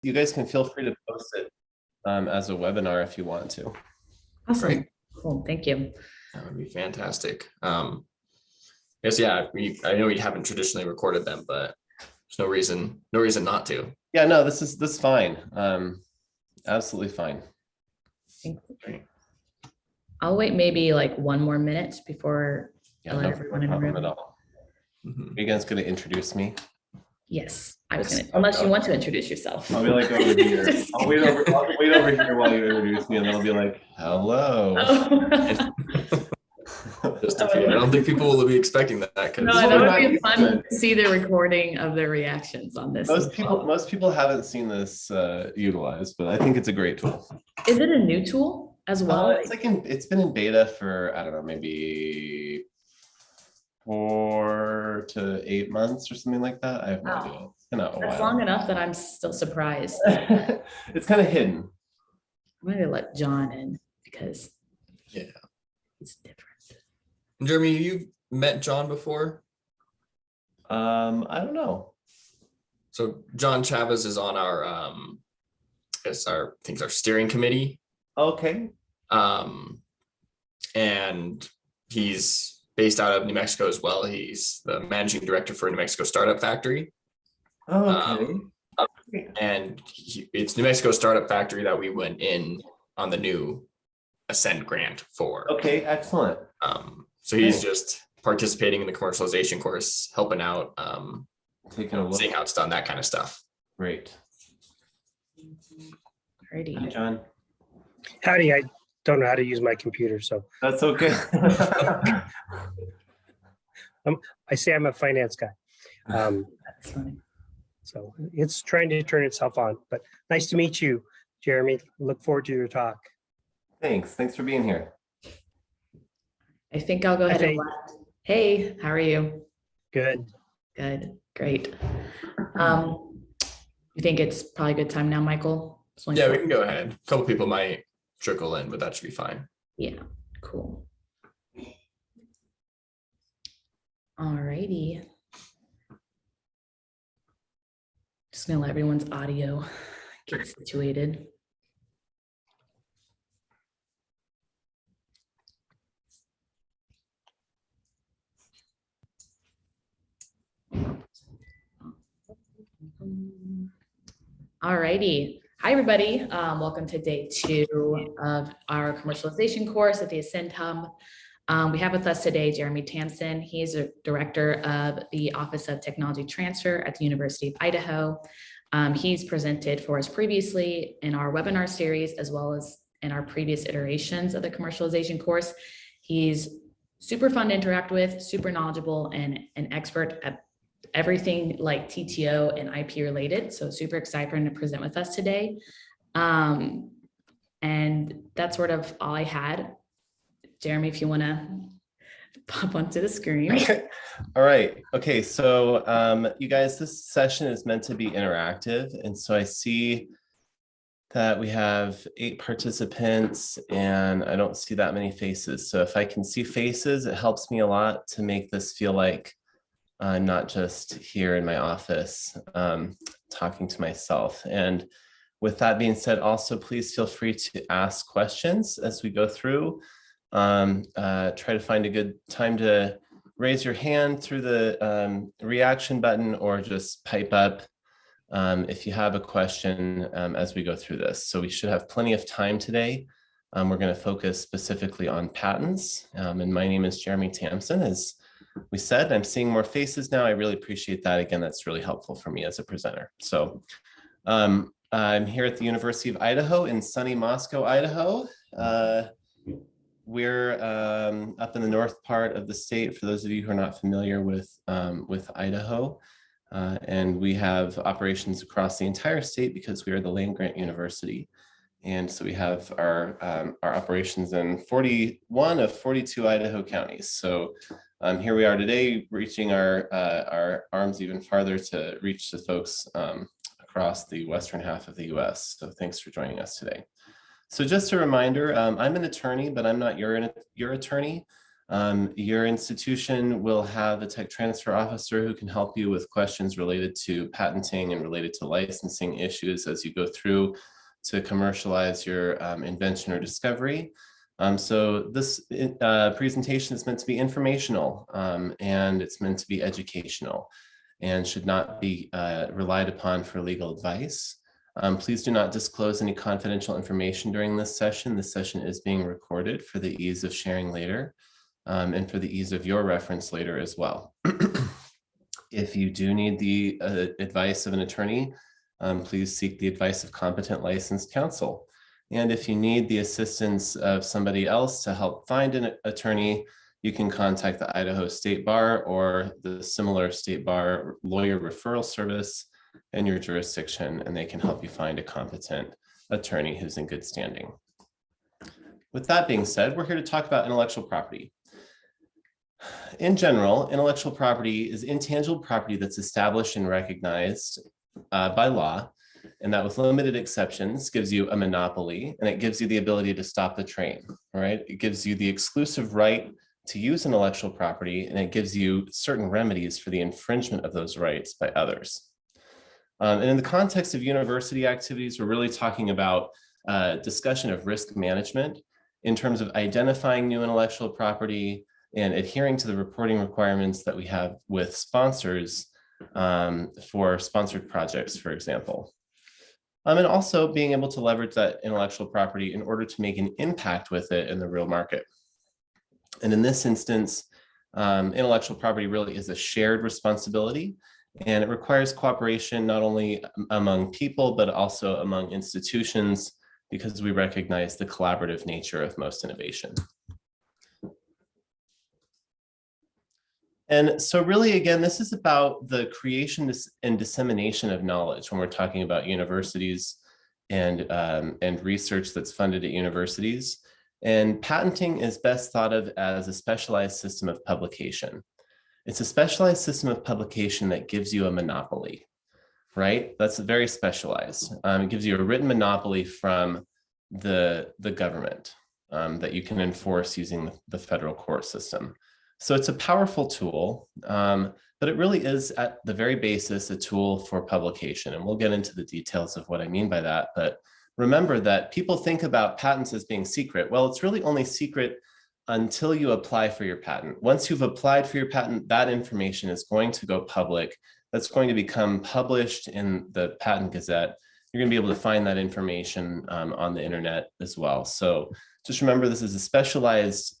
you guys can feel free to post it as a webinar if you want to. Awesome. Great. Cool. Thank you. That would be fantastic. Yes, yeah, I know we haven't traditionally recorded them, but there's no reason not to. Yeah, no, this is fine. Absolutely fine. Great. I'll wait maybe like 1 more minute before I Yeah, let no everyone in the problem room. at all. Mhm. Are you guys going to introduce me? Yes, I was gonna, unless you want to introduce yourself. I'll be like over here. Just I'll wait over here while you introduce me, and then I'll be like, hello. Oh. Just a few. I don't think people will be expecting that because No, that would be fun to see the recording of their reactions on this. Most people haven't seen this utilized, but I think it's a great tool. Is it a new tool as well? It's been in beta for, I don't know, maybe 4 to 8 months or something like that. I have no idea. It's been out a That's while. long enough that I'm still surprised. It's kind of hidden. I'm gonna let John in because yeah. it's different. Jeremy, you've met John before? I don't know. So John Chavez is on our our steering committee. Okay. And he's based out of New Mexico as well. He's the managing director for New Mexico Startup Factory. Oh, okay. And it's New Mexico Startup Factory that we went in on the new Ascend grant for. Okay, excellent. So he's just participating in the commercialization course, helping out, Taking a look. seeing how it's done, that kind of stuff. Great. Alrighty. Hi, John. Howdy, I don't know how to use my computer, so That's okay. I say I'm a finance guy. That's funny. So it's trying to turn itself on, but nice to meet you, Jeremy. Look forward to your talk. Thanks for being here. I think I'll go ahead and hey, how are you? Good. Good, great. You think it's probably a good time now, Michael? Yeah, we can go ahead. A couple people might trickle in, but that should be fine. Yeah, cool. Alrighty. Just gonna let everyone's audio get situated. Alrighty. Hi, everybody. Welcome to day 2 of our commercialization course at the Ascend Hub. We have with us today Jeremy Tamsen. He is a director of the Office of Technology Transfer at the University of Idaho. He's presented for us previously in our webinar series, as well as in our previous iterations of the commercialization course. He's super fun to interact with, super knowledgeable, and an expert at everything like TTO and IP related. So super excited for him to present with us today. And that's sort of all I had. Jeremy, if you want to pop onto the screen. All right. Okay. So you guys, this session is meant to be interactive. And so I see that we have 8 participants and I don't see that many faces. So if I can see faces, it helps me a lot to make this feel like I'm not just here in my office talking to myself. And with that being said, also please feel free to ask questions as we go through. Try to find a good time to raise your hand through the reaction button or just pipe up if you have a question as we go through this. So we should have plenty of time today. We're going to focus specifically on patents. And my name is Jeremy Tamsen. As we said, I'm seeing more faces now. I really appreciate that. Again, that's really helpful for me as a presenter. So I'm here at the University of Idaho in sunny Moscow, Idaho. We're up in the north part of the state, for those of you who are not familiar with Idaho. And we have operations across the entire state because we are the land-grant university. And so we have our operations in 41 of 42 Idaho counties. So here we are today, reaching our arms even farther to reach the folks across the western half of the US. So thanks for joining us today. So just a reminder, I'm an attorney, but I'm not your attorney. Your institution will have a tech transfer officer who can help you with questions related to patenting and related to licensing issues as you go through to commercialize your invention or discovery. So this presentation is meant to be informational and it's meant to be educational and should not be relied upon for legal advice. Please do not disclose any confidential information during this session. This session is being recorded for the ease of sharing later and for the ease of your reference later as well. If you do need the advice of an attorney, please seek the advice of competent licensed counsel. And if you need the assistance of somebody else to help find an attorney, you can contact the Idaho State Bar or the similar state bar lawyer referral service in your jurisdiction, and they can help you find a competent attorney who's in good standing. With that being said, we're here to talk about intellectual property. In general, intellectual property is intangible property that's established and recognized by law, and that with limited exceptions gives you a monopoly, and it gives you the ability to stop the train, right? It gives you the exclusive right to use intellectual property, and it gives you certain remedies for the infringement of those rights by others. And in the context of university activities, we're really talking about discussion of risk management in terms of identifying new intellectual property and adhering to the reporting requirements that we have with sponsors for sponsored projects, for example. And also being able to leverage that intellectual property in order to make an impact with it in the real market. And in this instance, intellectual property really is a shared responsibility, and it requires cooperation not only among people, but also among institutions, because we recognize the collaborative nature of most innovation. And so really, again, this is about the creation and dissemination of knowledge when we're talking about universities and research that's funded at universities. And patenting is best thought of as a specialized system of publication. It's a specialized system of publication that gives you a monopoly, right? That's very specialized. It gives you a written monopoly from the government that you can enforce using the federal court system. So it's a powerful tool, but it really is at the very basis a tool for publication. And we'll get into the details of what I mean by that. But remember that people think about patents as being secret. Well, it's really only secret until you apply for your patent. Once you've applied for your patent, that information is going to go public. That's going to become published in the Patent Gazette. You're going to be able to find that information on the internet as well. So just remember, this is a specialized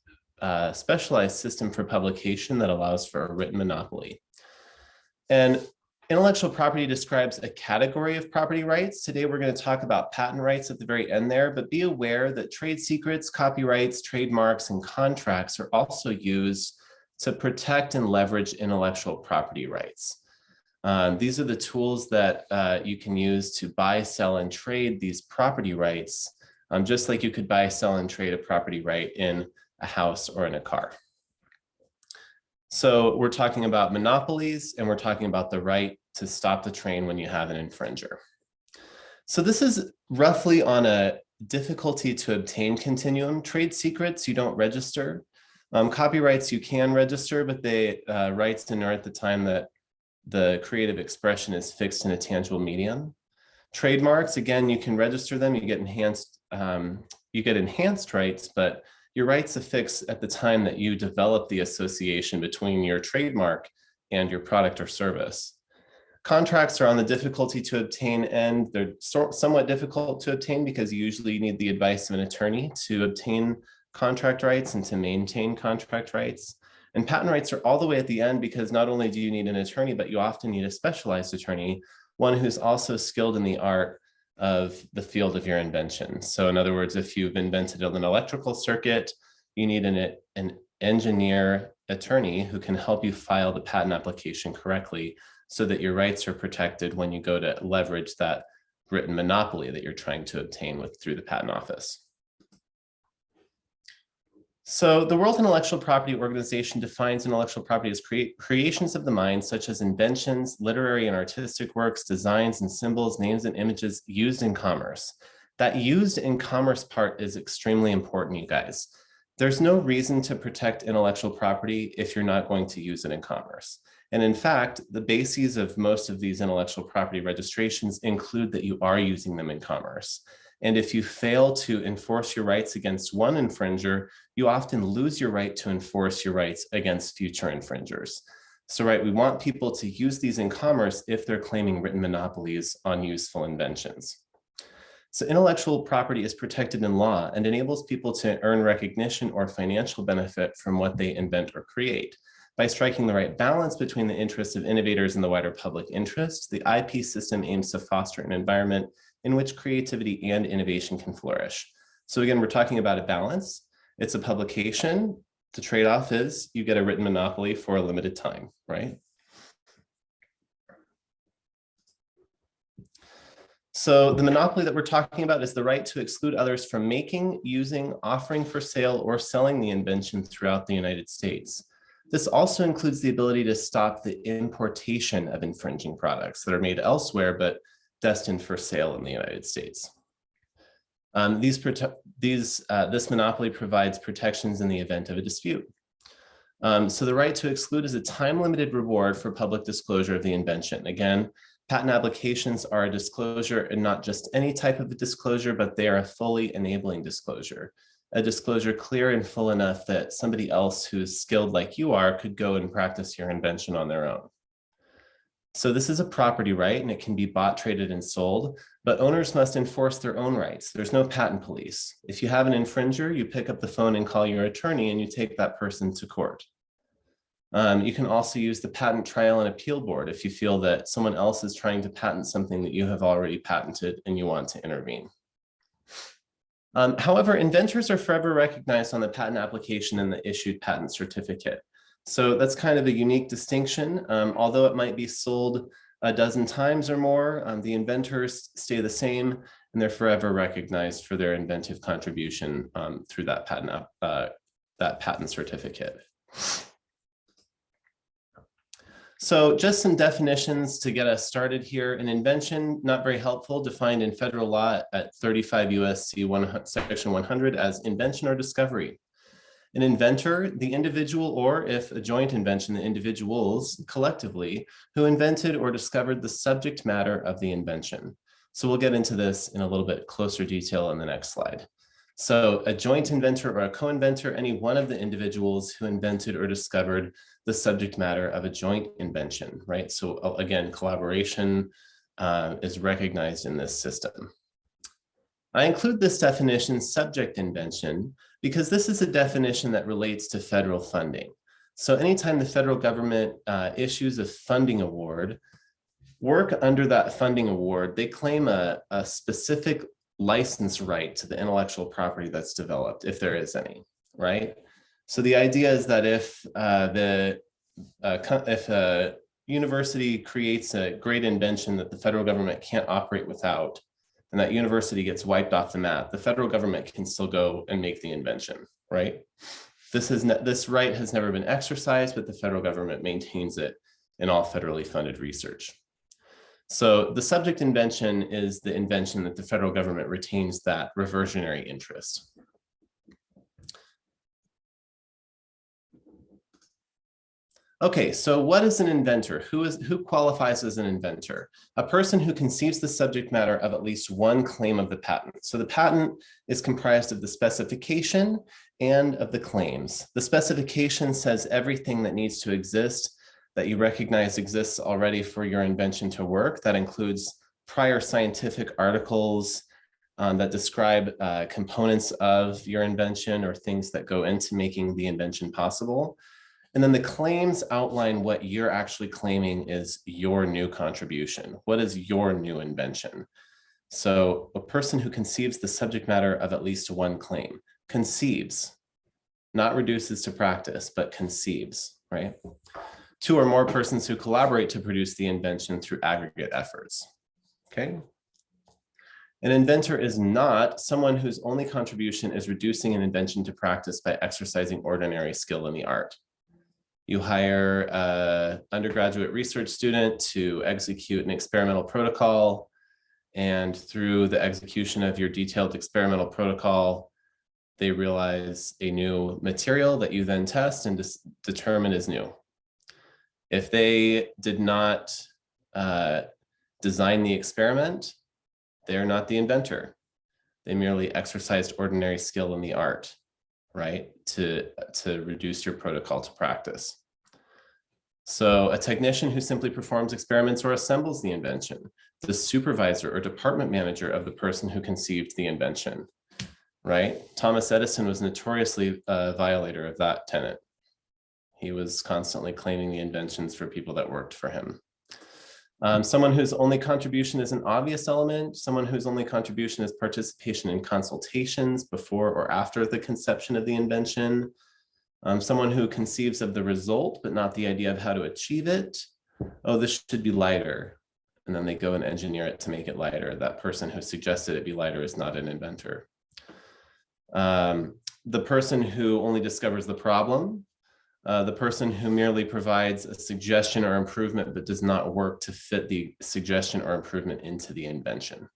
system for publication that allows for a written monopoly. And intellectual property describes a category of property rights. Today, we're going to talk about patent rights at the very end there, but be aware that trade secrets, copyrights, trademarks, and contracts are also used to protect and leverage intellectual property rights. These are the tools that you can use to buy, sell, and trade these property rights, just like you could buy, sell, and trade a property right in a house or in a car. So we're talking about monopolies, and we're talking about the right to stop the train when you have an infringer. So this is roughly on a difficulty to obtain continuum. Trade secrets, you don't register. Copyrights, you can register, but they rights inure at the time that the creative expression is fixed in a tangible medium. Trademarks, again, you can register them, you get enhanced rights, but your rights affix at the time that you develop the association between your trademark and your product or service. Contracts are on the difficulty to obtain end. They're somewhat difficult to obtain because you usually need the advice of an attorney to obtain contract rights and to maintain contract rights. And patent rights are all the way at the end because not only do you need an attorney, but you often need a specialized attorney, one who's also skilled in the art of the field of your invention. So in other words, if you've invented an electrical circuit, you need an engineer attorney who can help you file the patent application correctly so that your rights are protected when you go to leverage that written monopoly that you're trying to obtain through the patent office. So the World Intellectual Property Organization defines intellectual property as creations of the mind, such as inventions, literary and artistic works, designs and symbols, names and images used in commerce. That used in commerce part is extremely important, you guys. There's no reason to protect intellectual property if you're not going to use it in commerce. And in fact, the bases of most of these intellectual property registrations include that you are using them in commerce. And if you fail to enforce your rights against one infringer, you often lose your right to enforce your rights against future infringers. So, right, we want people to use these in commerce if they're claiming written monopolies on useful inventions. So intellectual property is protected in law and enables people to earn recognition or financial benefit from what they invent or create. By striking the right balance between the interests of innovators and the wider public interest, the IP system aims to foster an environment in which creativity and innovation can flourish. So again, we're talking about a balance. It's a publication. The trade-off is you get a written monopoly for a limited time, right? So the monopoly that we're talking about is the right to exclude others from making, using, offering for sale, or selling the invention throughout the United States. This also includes the ability to stop the importation of infringing products that are made elsewhere, but destined for sale in the United States. This monopoly provides protections in the event of a dispute. So the right to exclude is a time-limited reward for public disclosure of the invention. Again, patent applications are a disclosure, and not just any type of a disclosure, but they are a fully enabling disclosure. A disclosure clear and full enough that somebody else who's skilled like you are could go and practice your invention on their own. So this is a property right, and it can be bought, traded, and sold, but owners must enforce their own rights. There's no patent police. If you have an infringer, you pick up the phone and call your attorney, and you take that person to court. You can also use the patent trial and appeal board if you feel that someone else is trying to patent something that you have already patented and you want to intervene. However, inventors are forever recognized on the patent application and the issued patent certificate. So that's kind of a unique distinction. Although it might be sold a dozen times or more, the inventors stay the same, and they're forever recognized for their inventive contribution through that patent certificate. So just some definitions to get us started here. An invention, not very helpful, defined in federal law at 35 USC section 100 as invention or discovery. An inventor, the individual, or if a joint invention, the individuals collectively who invented or discovered the subject matter of the invention. So we'll get into this in a little bit closer detail in the next slide. So a joint inventor or a co-inventor, any one of the individuals who invented or discovered the subject matter of a joint invention, right? So again, collaboration is recognized in this system. I include this definition, subject invention, because this is a definition that relates to federal funding. So anytime the federal government issues a funding award, work under that funding award, they claim a specific license right to the intellectual property that's developed, if there is any, right? So the idea is that if a university creates a great invention that the federal government can't operate without, and that university gets wiped off the map, the federal government can still go and make the invention, right? This right has never been exercised, but the federal government maintains it in all federally funded research. So the subject invention is the invention that the federal government retains that reversionary interest. Okay, so what is an inventor? Who qualifies as an inventor? A person who conceives the subject matter of at least one claim of the patent. So the patent is comprised of the specification and of the claims. The specification says everything that needs to exist that you recognize exists already for your invention to work. That includes prior scientific articles that describe components of your invention or things that go into making the invention possible. And then the claims outline what you're actually claiming is your new contribution. What is your new invention? So a person who conceives the subject matter of at least one claim, conceives, not reduces to practice, but conceives, right? Two or more persons who collaborate to produce the invention through aggregate efforts, okay? An inventor is not someone whose only contribution is reducing an invention to practice by exercising ordinary skill in the art. You hire an undergraduate research student to execute an experimental protocol, and through the execution of your detailed experimental protocol, they realize a new material that you then test and determine is new. If they did not design the experiment, they're not the inventor. They merely exercised ordinary skill in the art, right? To reduce your protocol to practice. So a technician who simply performs experiments or assembles the invention, the supervisor or department manager of the person who conceived the invention, right? Thomas Edison was notoriously a violator of that tenet. He was constantly claiming the inventions for people that worked for him. Someone whose only contribution is an obvious element, someone whose only contribution is participation in consultations before or after the conception of the invention, someone who conceives of the result, but not the idea of how to achieve it. Oh, this should be lighter. And then they go and engineer it to make it lighter. That person who suggested it be lighter is not an inventor. The person who only discovers the problem, the person who merely provides a suggestion or improvement, but does not work to fit the suggestion or improvement into the invention.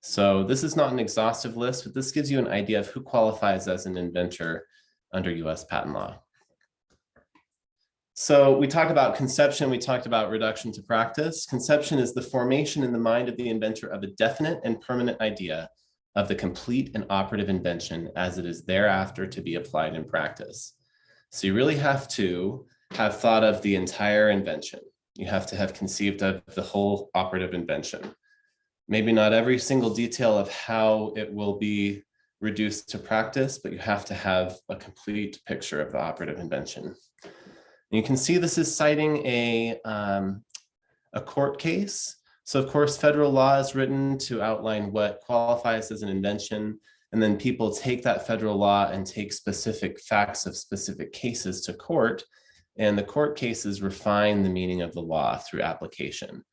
So this is not an exhaustive list, but this gives you an idea of who qualifies as an inventor under US patent law. So we talked about conception, we talked about reduction to practice. Conception is the formation in the mind of the inventor of a definite and permanent idea of the complete and operative invention as it is thereafter to be applied in practice. So you really have to have thought of the entire invention. You have to have conceived of the whole operative invention. Maybe not every single detail of how it will be reduced to practice, but you have to have a complete picture of the operative invention. And you can see this is citing a court case. So of course, federal law is written to outline what qualifies as an invention, and then people take that federal law and take specific facts of specific cases to court, and the court cases refine the meaning of the law through application.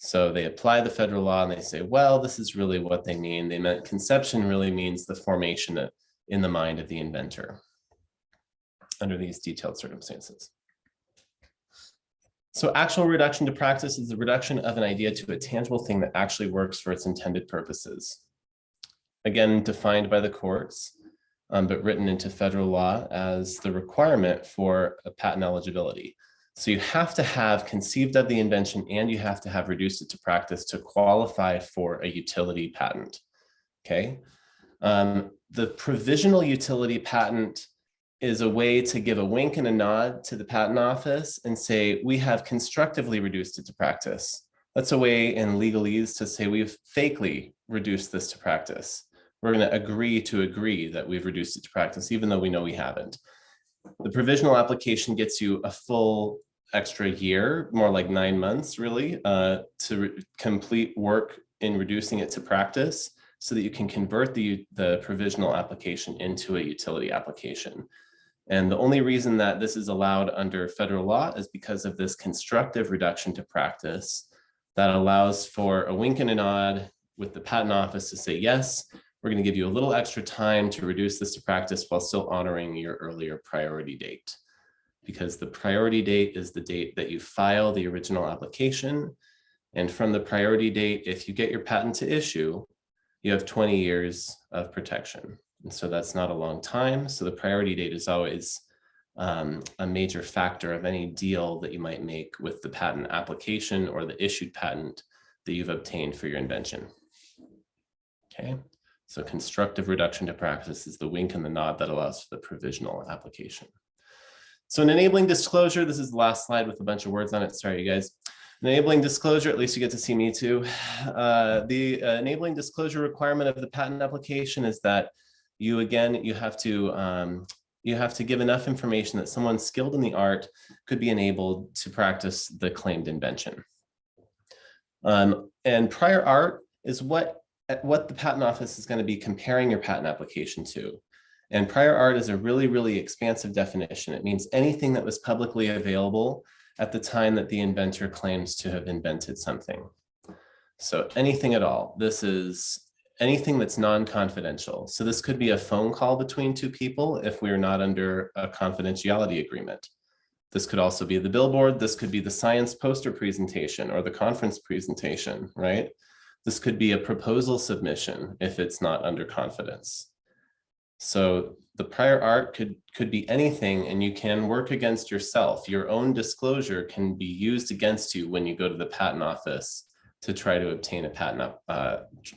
So they apply the federal law and they say, well, this is really what they mean. They meant conception really means the formation in the mind of the inventor under these detailed circumstances. So actual reduction to practice is the reduction of an idea to a tangible thing that actually works for its intended purposes. Again, defined by the courts, but written into federal law as the requirement for a patent eligibility. So you have to have conceived of the invention and you have to have reduced it to practice to qualify for a utility patent, okay? The provisional utility patent is a way to give a wink and a nod to the patent office and say, we have constructively reduced it to practice. That's a way in legalese to say we've fakely reduced this to practice. We're going to agree that we've reduced it to practice, even though we know we haven't. The provisional application gets you a full extra year, more like 9 months really, to complete work in reducing it to practice so that you can convert the provisional application into a utility application. And the only reason that this is allowed under federal law is because of this constructive reduction to practice that allows for a wink and a nod with the patent office to say, yes, we're going to give you a little extra time to reduce this to practice while still honoring your earlier priority date. Because the priority date is the date that you file the original application. And from the priority date, if you get your patent to issue, you have 20 years of protection. And so that's not a long time. So the priority date is always a major factor of any deal that you might make with the patent application or the issued patent that you've obtained for your invention. Okay, so constructive reduction to practice is the wink and the nod that allows for the provisional application. So an enabling disclosure, this is the last slide with a bunch of words on it. Sorry, you guys. Enabling disclosure, at least you get to see me too. The enabling disclosure requirement of the patent application is that you have to give enough information that someone skilled in the art could be enabled to practice the claimed invention. And prior art is what the patent office is going to be comparing your patent application to. And prior art is a really, really expansive definition. It means anything that was publicly available at the time that the inventor claims to have invented something. So anything at all. This is anything that's non-confidential. So this could be a phone call between two people if we're not under a confidentiality agreement. This could also be the billboard. This could be the science poster presentation or the conference presentation, right? This could be a proposal submission if it's not under confidence. So the prior art could be anything, and you can work against yourself. Your own disclosure can be used against you when you go to the patent office to try to obtain a patent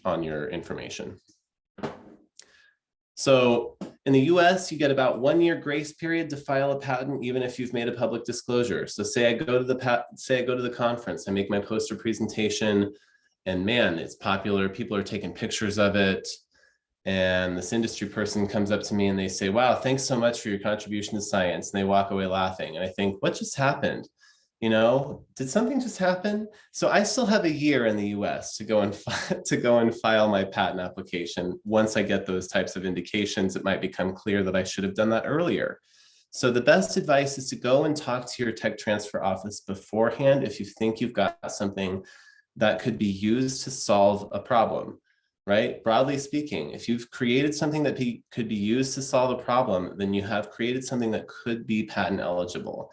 on your information. So in the US, you get about 1 year grace period to file a patent, even if you've made a public disclosure. So say I go to the conference, I make my poster presentation, and man, it's popular. People are taking pictures of it. And this industry person comes up to me and they say, wow, thanks so much for your contribution to science. And they walk away laughing. And I think, what just happened? You know, did something just happen? So I still have a year in the US to go and file my patent application. Once I get those types of indications, it might become clear that I should have done that earlier. So the best advice is to go and talk to your tech transfer office beforehand if you think you've got something that could be used to solve a problem. Right? Broadly speaking, if you've created something that could be used to solve a problem, then you have created something that could be patent eligible,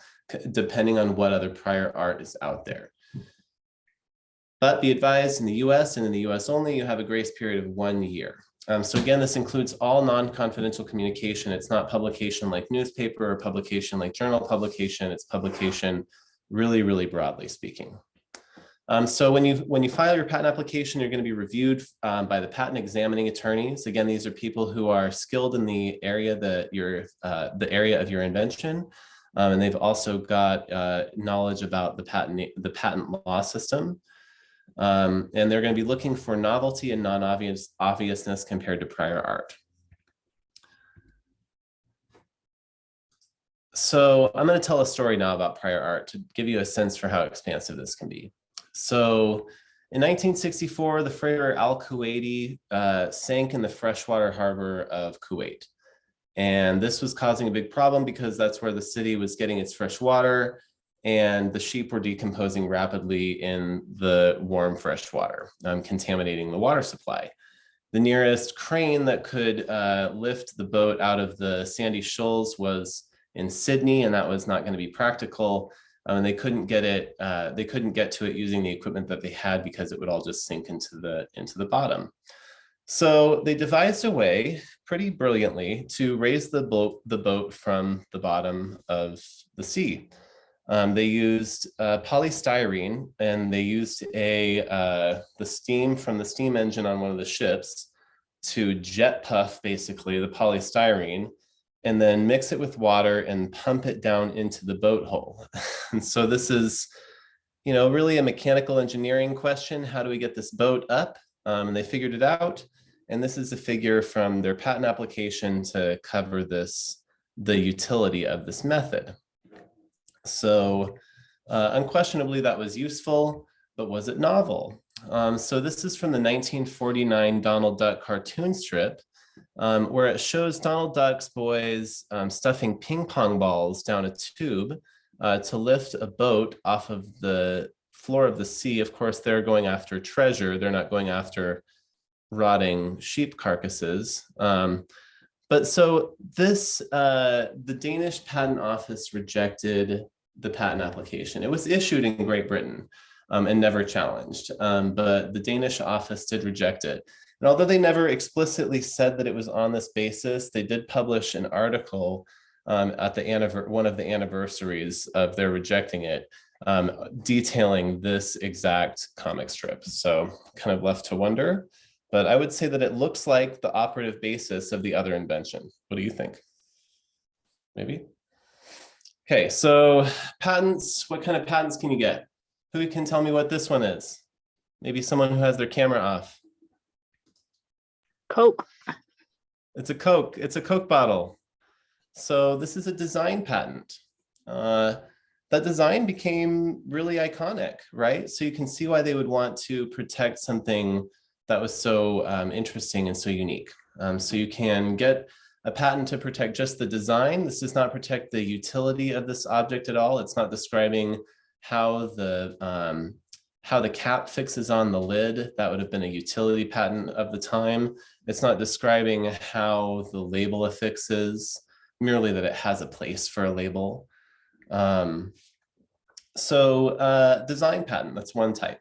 depending on what other prior art is out there. But be advised, in the US and in the US only, you have a grace period of 1 year. So again, this includes all non-confidential communication. It's not publication like newspaper or publication like journal publication. It's publication really, really broadly speaking. So when you file your patent application, you're going to be reviewed by the patent examining attorneys. Again, these are people who are skilled in the area that the area of your invention, and they've also got knowledge about the patent law system. And they're going to be looking for novelty and non-obviousness compared to prior art. So I'm going to tell a story now about prior art to give you a sense for how expansive this can be. So in 1964, the freighter Al-Kuwaiti sank in the freshwater harbor of Kuwait. And this was causing a big problem because that's where the city was getting its fresh water, and the sheep were decomposing rapidly in the warm fresh water, contaminating the water supply. The nearest crane that could lift the boat out of the sandy shoals was in Sydney, and that was not going to be practical. And they couldn't get to it using the equipment that they had because it would all just sink into the bottom. So they devised a way, pretty brilliantly, to raise the boat from the bottom of the sea. They used polystyrene, and they used the steam from the steam engine on one of the ships to jet puff, basically, the polystyrene, and then mix it with water and pump it down into the boat hull. And so this is, really a mechanical engineering question. How do we get this boat up? And they figured it out. And this is a figure from their patent application to cover the utility of this method. So unquestionably, that was useful, but was it novel? So this is from the 1949 Donald Duck cartoon strip, where it shows Donald Duck's boys stuffing ping pong balls down a tube to lift a boat off of the floor of the sea. Of course, they're going after treasure. They're not going after rotting sheep carcasses. But so this, the Danish Patent Office rejected the patent application. It was issued in Great Britain and never challenged, but the Danish office did reject it. And although they never explicitly said that it was on this basis, they did publish an article at one of the anniversaries of their rejecting it, detailing this exact comic strip. So kind of left to wonder, but I would say that it looks like the operative basis of the other invention. What do you think? Maybe? Okay, so patents, what kind of patents can you get? Who can tell me what this one is? Maybe someone who has their camera off. Coke. It's a Coke bottle. So this is a design patent. That design became really iconic, right? So you can see why they would want to protect something that was so interesting and so unique. So you can get a patent to protect just the design. This does not protect the utility of this object at all. It's not describing how the cap fixes on the lid. That would have been a utility patent of the time. It's not describing how the label affixes, merely that it has a place for a label. Design patent, that's one type.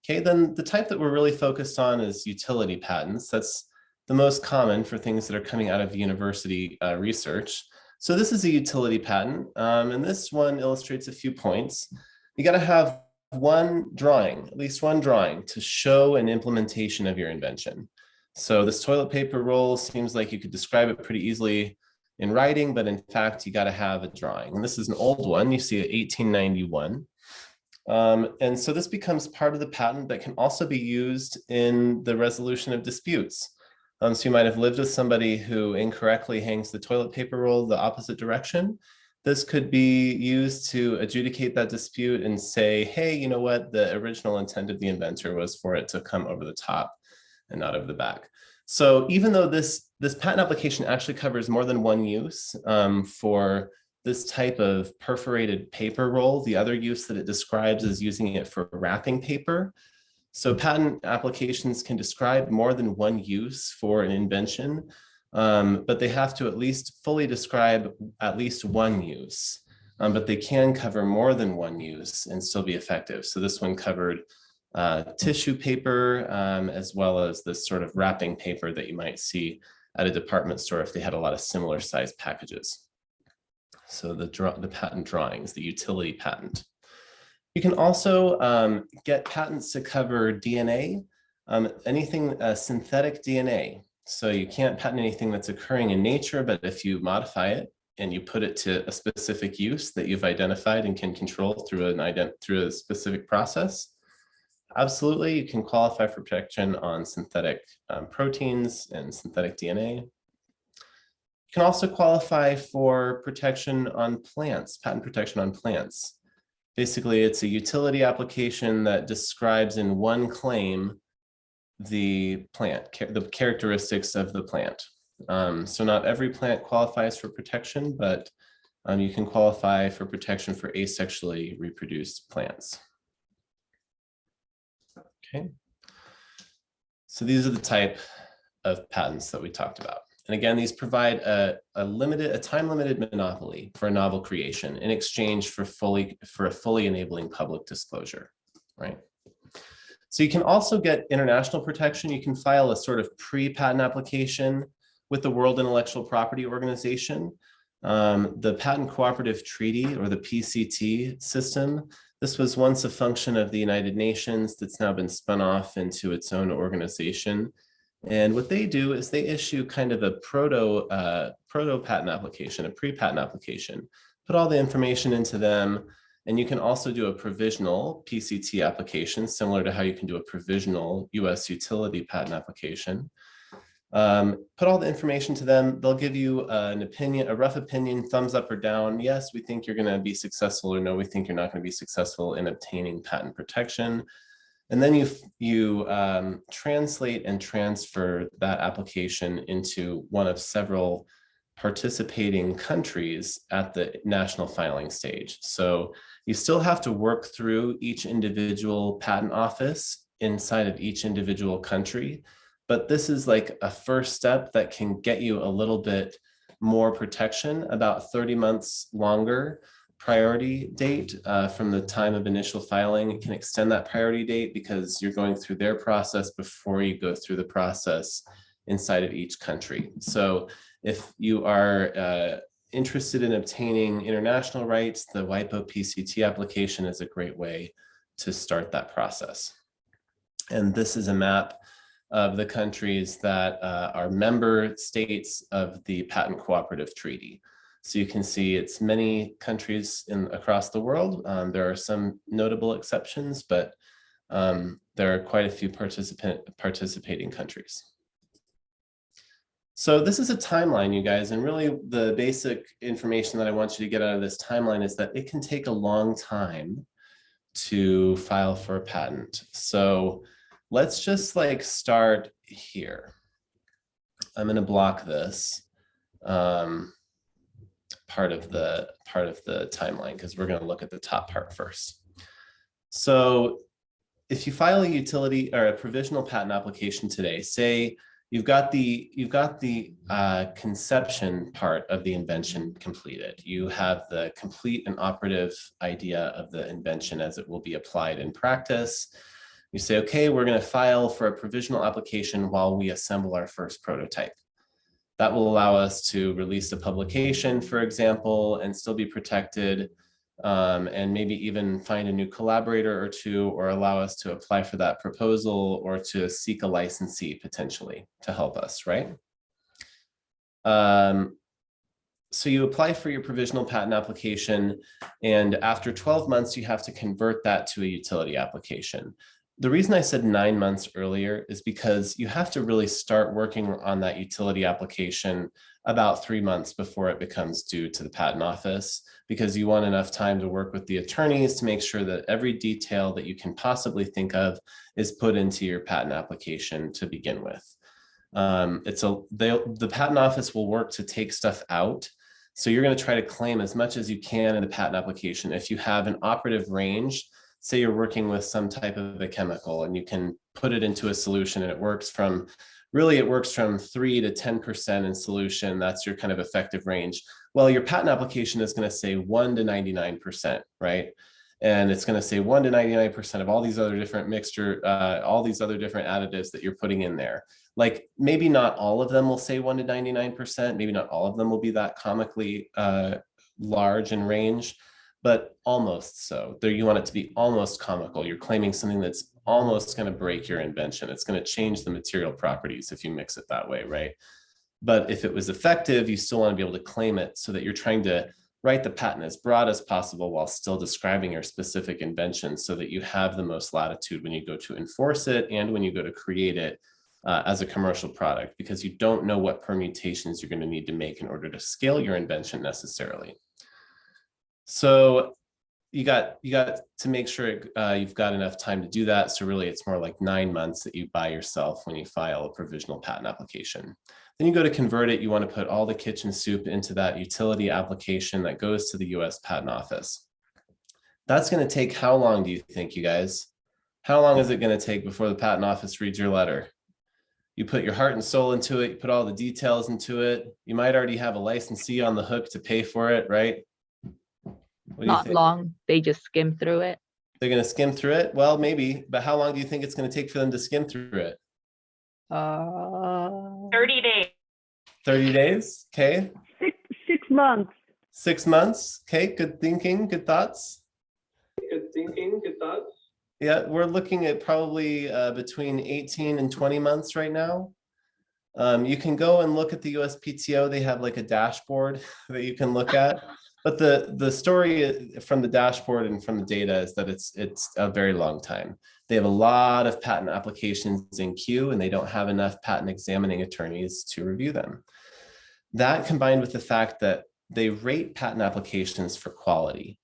Okay, then the type that we're really focused on is utility patents. That's the most common for things that are coming out of university research. So this is a utility patent, and this one illustrates a few points. You got to have one drawing, at least one drawing, to show an implementation of your invention. So this toilet paper roll seems like you could describe it pretty easily in writing, but in fact, you got to have a drawing. And this is an old one. You see it 1891. And so this becomes part of the patent that can also be used in the resolution of disputes. So you might have lived with somebody who incorrectly hangs the toilet paper roll the opposite direction. This could be used to adjudicate that dispute and say, hey, you know what? The original intent of the inventor was for it to come over the top and not over the back. So even though this patent application actually covers more than one use for this type of perforated paper roll, the other use that it describes is using it for wrapping paper. So patent applications can describe more than one use for an invention, but they have to at least fully describe at least one use. But they can cover more than one use and still be effective. So this one covered tissue paper, as well as this sort of wrapping paper that you might see at a department store if they had a lot of similar sized packages. So the patent drawings, the utility patent. You can also get patents to cover DNA, anything synthetic DNA. So you can't patent anything that's occurring in nature, but if you modify it and you put it to a specific use that you've identified and can control through a specific process, absolutely, you can qualify for protection on synthetic proteins and synthetic DNA. You can also qualify for protection on plants, patent protection on plants. Basically, it's a utility application that describes in one claim the plant, the characteristics of the plant. So not every plant qualifies for protection, but you can qualify for protection for asexually reproduced plants. Okay. So these are the type of patents that we talked about. And again, these provide a time-limited monopoly for a novel creation in exchange for a fully enabling public disclosure, right? So you can also get international protection. You can file a sort of pre-patent application with the World Intellectual Property Organization. The Patent Cooperative Treaty, or the PCT system, this was once a function of the United Nations that's now been spun off into its own organization. And what they do is they issue kind of a proto patent application, a pre-patent application, put all the information into them. And you can also do a provisional PCT application, similar to how you can do a provisional US utility patent application. Put all the information to them. They'll give you an opinion, a rough opinion, thumbs up or down. Yes, we think you're going to be successful, or no, we think you're not going to be successful in obtaining patent protection. And then you translate and transfer that application into one of several participating countries at the national filing stage. So you still have to work through each individual patent office inside of each individual country. But this is like a first step that can get you a little bit more protection, about 30 months longer priority date from the time of initial filing. It can extend that priority date because you're going through their process before you go through the process inside of each country. So if you are interested in obtaining international rights, the WIPO PCT application is a great way to start that process. And this is a map of the countries that are member states of the Patent Cooperative Treaty. So you can see it's many countries across the world. There are some notable exceptions, but there are quite a few participating countries. So this is a timeline, you guys, and really the basic information that I want you to get out of this timeline is that it can take a long time to file for a patent. So let's just like start here. I'm going to block this part of the timeline because we're going to look at the top part first. So if you file a utility or a provisional patent application today, say you've got the conception part of the invention completed. You have the complete and operative idea of the invention as it will be applied in practice. You say, okay, we're going to file for a provisional application while we assemble our first prototype. That will allow us to release a publication, for example, and still be protected, and maybe even find a new collaborator or two, or allow us to apply for that proposal or to seek a licensee potentially to help us, right? So you apply for your provisional patent application, and after 12 months, you have to convert that to a utility application. The reason I said 9 months earlier is because you have to really start working on that utility application about 3 months before it becomes due to the patent office, because you want enough time to work with the attorneys to make sure that every detail that you can possibly think of is put into your patent application to begin with. The patent office will work to take stuff out. So you're going to try to claim as much as you can in the patent application. If you have an operative range, say you're working with some type of a chemical and you can put it into a solution and it works from 3 to 10% in solution, that's your kind of effective range. Well, your patent application is going to say 1 to 99%, right? And it's going to say 1 to 99% of all these other different all these other different additives that you're putting in there. Like maybe not all of them will say 1 to 99%, maybe not all of them will be that comically large in range, but almost so. There, you want it to be almost comical. You're claiming something that's almost going to break your invention. It's going to change the material properties if you mix it that way, right? But if it was effective, you still want to be able to claim it so that you're trying to write the patent as broad as possible while still describing your specific invention so that you have the most latitude when you go to enforce it and when you go to create it as a commercial product, because you don't know what permutations you're going to need to make in order to scale your invention necessarily. So you got to make sure you've got enough time to do that. So really it's more like 9 months that you buy yourself when you file a provisional patent application. Then you go to convert it. You want to put all the kitchen soup into that utility application that goes to the US Patent Office. That's going to take how long do you think, you guys? How long is it going to take before the Patent Office reads your letter? You put your heart and soul into it, you put all the details into it. You might already have a licensee on the hook to pay for it, right? Not long, they just skim through it. They're going to skim through it? Well, maybe, but how long do you think it's going to take for them to skim through it? 30 days. 30 days, okay. 6 months. 6 months, okay, good thinking, good thoughts. Yeah, we're looking at probably between 18 and 20 months right now. You can go and look at the USPTO. They have like a dashboard that you can look at. But the story from the dashboard and from the data is that it's a very long time. They have a lot of patent applications in queue and they don't have enough patent examining attorneys to review them. That combined with the fact that they rate patent applications for quality.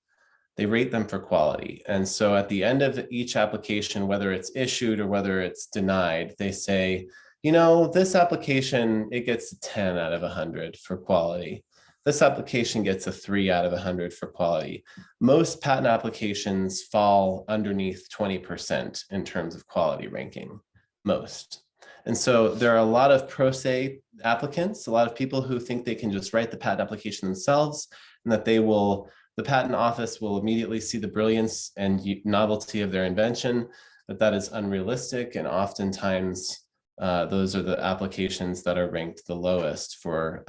They rate them for quality. And so at the end of each application, whether it's issued or whether it's denied, they say, you know, this application, it gets a 10 out of 100 for quality. This application gets a 3 out of 100 for quality. Most patent applications fall underneath 20% in terms of quality ranking, most. And so there are a lot of pro se applicants, a lot of people who think they can just write the patent application themselves and that the patent office will immediately see the brilliance and novelty of their invention, but that is unrealistic. And oftentimes those are the applications that are ranked the lowest for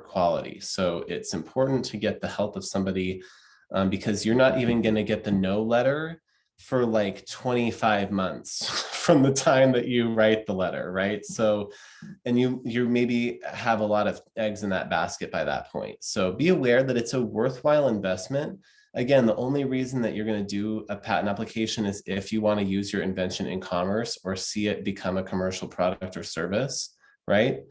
quality. So it's important to get the help of somebody because you're not even going to get the no letter for like 25 months from the time that you write the letter, right? So, and you maybe have a lot of eggs in that basket by that point. So be aware that it's a worthwhile investment. Again, the only reason that you're going to do a patent application is if you want to use your invention in commerce or see it become a commercial product or service, right?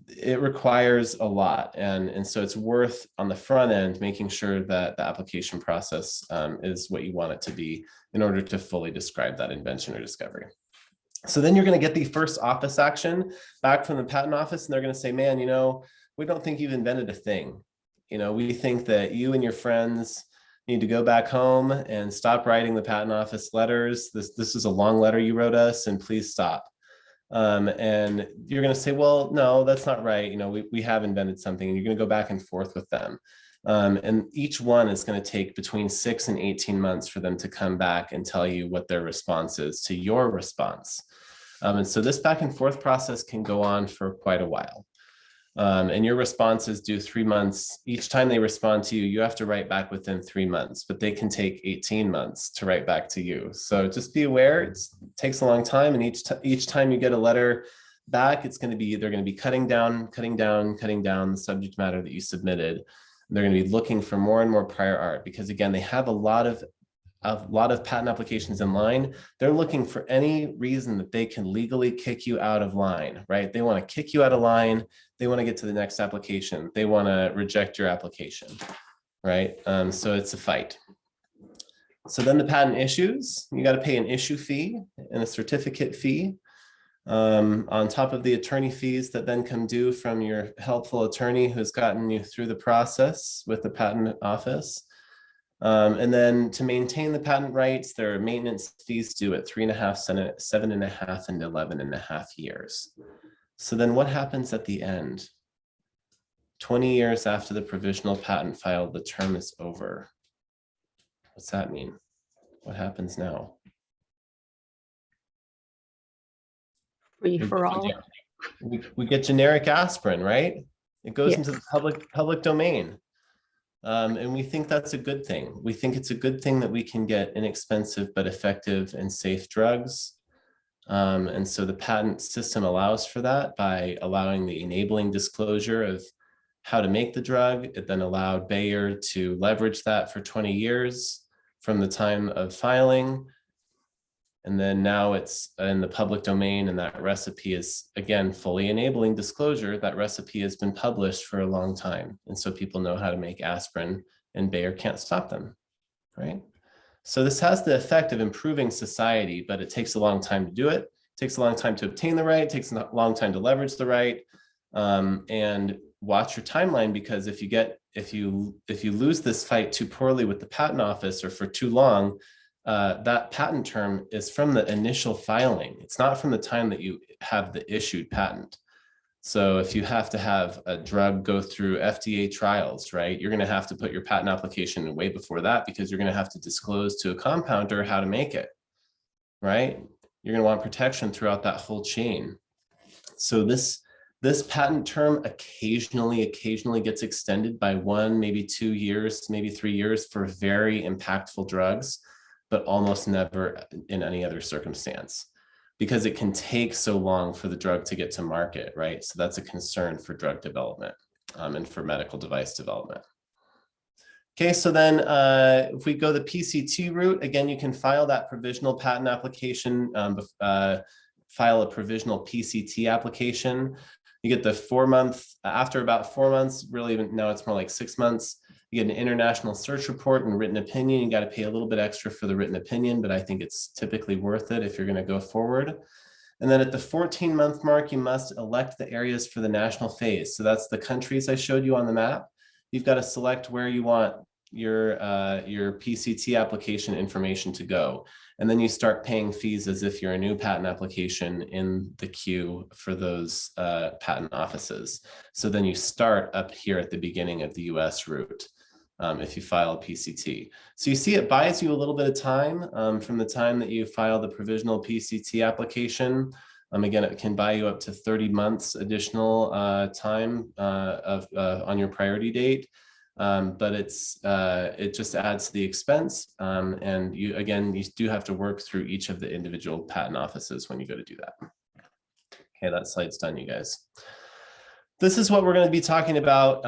It requires a lot. And so it's worth on the front end, making sure that the application process is what you want it to be in order to fully describe that invention or discovery. So then you're going to get the first office action back from the patent office, and they're going to say, man, you know, we don't think you've invented a thing. You know, we think that you and your friends need to go back home and stop writing the patent office letters. This is a long letter you wrote us, and please stop. And you're going to say, well, no, that's not right. You know, we have invented something, and you're going to go back and forth with them. And each one is going to take between 6 and 18 months for them to come back and tell you what their response is to your response. And so this back and forth process can go on for quite a while. And your response is due 3 months. Each time they respond to you, you have to write back within 3 months, but they can take 18 months to write back to you. So just be aware, it takes a long time. And each time you get a letter back, they're going to be cutting down the subject matter that you submitted. They're going to be looking for more and more prior art because, again, they have a lot of patent applications in line. They're looking for any reason that they can legally kick you out of line, right? They want to kick you out of line. They want to get to the next application. They want to reject your application, right? So it's a fight. So then the patent issues, you got to pay an issue fee and a certificate fee on top of the attorney fees that then come due from your helpful attorney who's gotten you through the process with the patent office. And then to maintain the patent rights, there are maintenance fees due at 3.5, 7.5, and 11.5 years. So then what happens at the end? 20 years after the provisional patent filed, the term is over. What's that mean? What happens now? Free for all. We get generic aspirin, right? It goes into Yes. the public domain. And we think that's a good thing. We think it's a good thing that we can get inexpensive but effective and safe drugs. And so the patent system allows for that by allowing the enabling disclosure of how to make the drug. It then allowed Bayer to leverage that for 20 years from the time of filing. And then now it's in the public domain, and that recipe is, again, fully enabling disclosure. That recipe has been published for a long time. And so people know how to make aspirin, and Bayer can't stop them, right? So this has the effect of improving society, but it takes a long time to do it. It takes a long time to obtain the right. It takes a long time to leverage the right. And watch your timeline, because if you lose this fight too poorly with the patent office or for too long, that patent term is from the initial filing. It's not from the time that you have the issued patent. So if you have to have a drug go through FDA trials, right, you're going to have to put your patent application in way before that, because you're going to have to disclose to a compounder how to make it, right? You're going to want protection throughout that whole chain. So this patent term occasionally gets extended by 1, maybe 2 years, maybe 3 years for very impactful drugs, but almost never in any other circumstance, because it can take so long for the drug to get to market, right? So that's a concern for drug development and for medical device development. Okay, so then if we go the PCT route, again, you can file that provisional patent application, file a provisional PCT application. You get the 4 month, after about 4 months, really now it's more like 6 months, you get an international search report and written opinion. You got to pay a little bit extra for the written opinion, but I think it's typically worth it if you're going to go forward. And then at the 14-month mark, you must elect the areas for the national phase. So that's the countries I showed you on the map. You've got to select where you want your PCT application information to go. And then you start paying fees as if you're a new patent application in the queue for those patent offices. So then you start up here at the beginning of the US route if you file a PCT. So you see it buys you a little bit of time from the time that you file the provisional PCT application. Again, it can buy you up to 30 months additional time on your priority date. But it just adds to the expense. And you do have to work through each of the individual patent offices when you go to do that. Okay, that slide's done, you guys. This is what we're going to be talking about,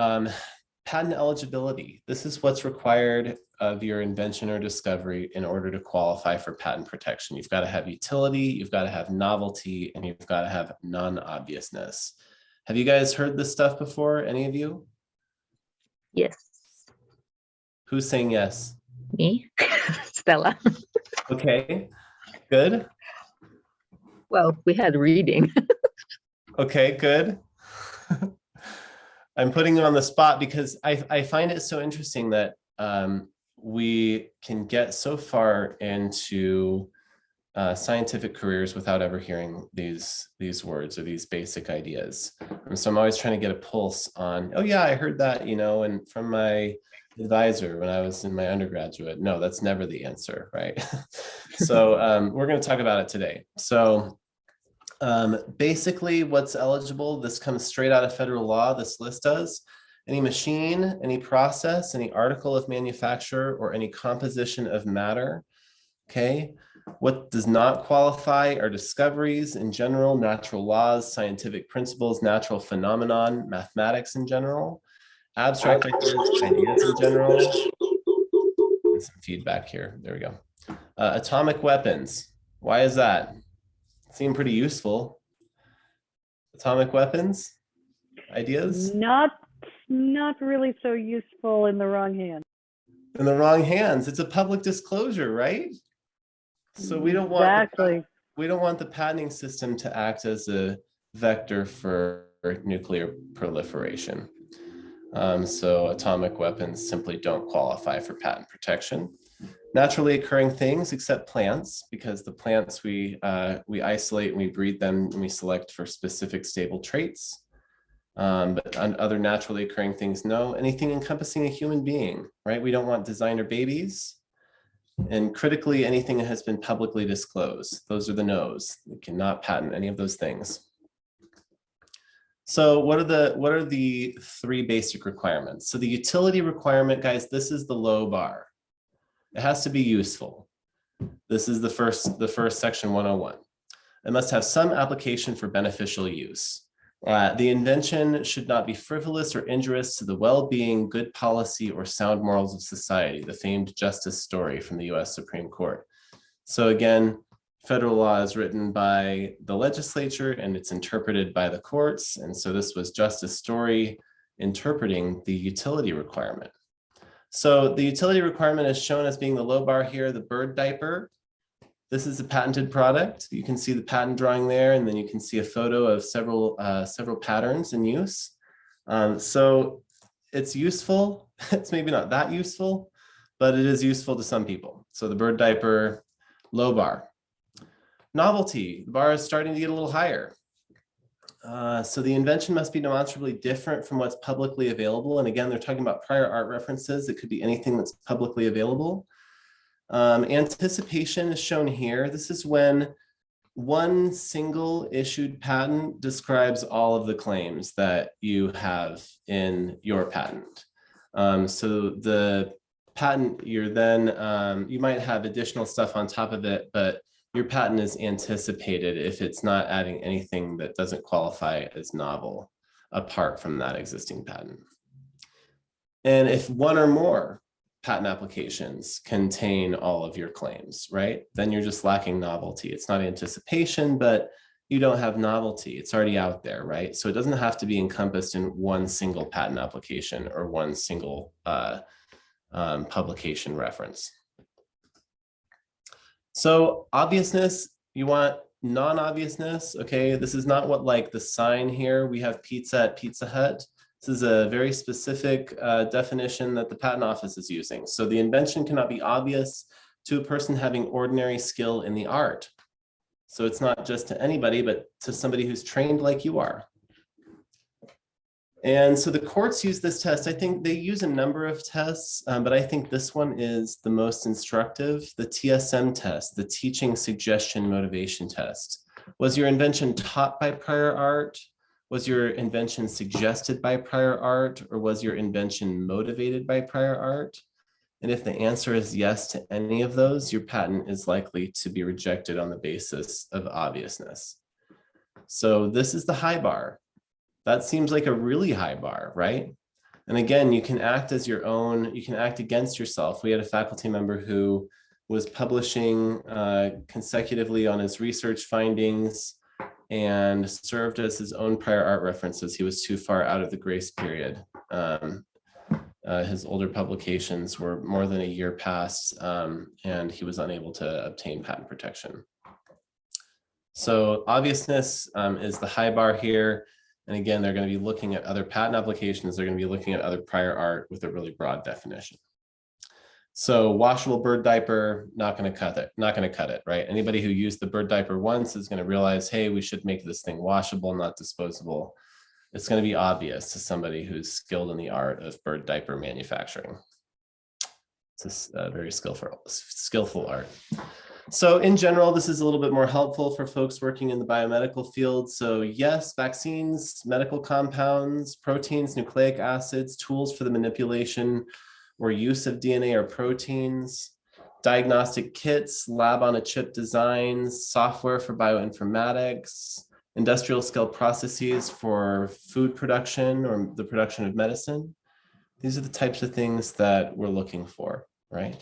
patent eligibility. This is what's required of your invention or discovery in order to qualify for patent protection. You've got to have utility, you've got to have novelty, and you've got to have non-obviousness. Have you guys heard this stuff before, any of you? Yes. Who's saying yes? Me, Stella. Okay, good. Well, we had reading. Okay, good. I'm putting you on the spot because I find it so interesting that we can get so far into scientific careers without ever hearing these words or these basic ideas. And so I'm always trying to get a pulse on, oh yeah, I heard that, and from my advisor when I was in my undergraduate. No, that's never the answer, right? So we're going to talk about it today. So basically what's eligible, this comes straight out of federal law, this list does. Any machine, any process, any article of manufacture, or any composition of matter. Okay. What does not qualify are discoveries in general, natural laws, scientific principles, natural phenomenon, mathematics in general, abstract ideas in general. And some feedback here. There we go. Atomic weapons. Why is that? Seem pretty useful. Atomic weapons, ideas? Not really so useful in the wrong hand. In the wrong hands. It's a public disclosure, right? So we don't want the patenting system to act as a vector for nuclear proliferation. So atomic weapons simply don't qualify for patent protection. Naturally occurring things, except plants, because the plants we isolate and we breed them and we select for specific stable traits. But on other naturally occurring things, no. Anything encompassing a human being, right? We don't want designer babies. And critically, anything that has been publicly disclosed. Those are the no's. We cannot patent any of those things. So what are the three basic requirements? So the utility requirement, guys, this is the low bar. It has to be useful. This is the first section 101. It must have some application for beneficial use. The invention should not be frivolous or injurious to the well-being, good policy, or sound morals of society, the famed justice story from the US Supreme Court. So again, federal law is written by the legislature and it's interpreted by the courts. And so this was justice story interpreting the utility requirement. So the utility requirement is shown as being the low bar here, the bird diaper. This is a patented product. You can see the patent drawing there, and then you can see a photo of several patterns in use. So it's useful. It's maybe not that useful, but it is useful to some people. So the bird diaper, low bar. Novelty, the bar is starting to get a little higher. So the invention must be demonstrably different from what's publicly available. And again, they're talking about prior art references. It could be anything that's publicly available. Anticipation is shown here. This is when one single issued patent describes all of the claims that you have in your patent. So the patent, you might have additional stuff on top of it, but your patent is anticipated if it's not adding anything that doesn't qualify as novel apart from that existing patent. And if one or more patent applications contain all of your claims, right? Then you're just lacking novelty. It's not anticipation, but you don't have novelty. It's already out there, right? So it doesn't have to be encompassed in one single patent application or one single publication reference. So obviousness, you want non-obviousness, okay? This is not what, like the sign here, we have pizza at Pizza Hut. This is a very specific definition that the patent office is using. So the invention cannot be obvious to a person having ordinary skill in the art. So it's not just to anybody, but to somebody who's trained like you are. And so the courts use this test. I think they use a number of tests, but I think this one is the most instructive. The TSM test, the teaching suggestion motivation test. Was your invention taught by prior art? Was your invention suggested by prior art, or was your invention motivated by prior art? And if the answer is yes to any of those, your patent is likely to be rejected on the basis of obviousness. So this is the high bar. That seems like a really high bar, right? And again, you can act as your own, you can act against yourself. We had a faculty member who was publishing consecutively on his research findings and served as his own prior art references. He was too far out of the grace period. His older publications were more than a year past, and he was unable to obtain patent protection. So obviousness is the high bar here. And again, they're going to be looking at other patent applications. They're going to be looking at other prior art with a really broad definition. So washable bird diaper, not going to cut it, right? Anybody who used the bird diaper once is going to realize, hey, we should make this thing washable, not disposable. It's going to be obvious to somebody who's skilled in the art of bird diaper manufacturing. It's a very skillful art. So in general, this is a little bit more helpful for folks working in the biomedical field. So yes, vaccines, medical compounds, proteins, nucleic acids, tools for the manipulation or use of DNA or proteins, diagnostic kits, lab on a chip designs, software for bioinformatics, industrial scale processes for food production or the production of medicine. These are the types of things that we're looking for, right?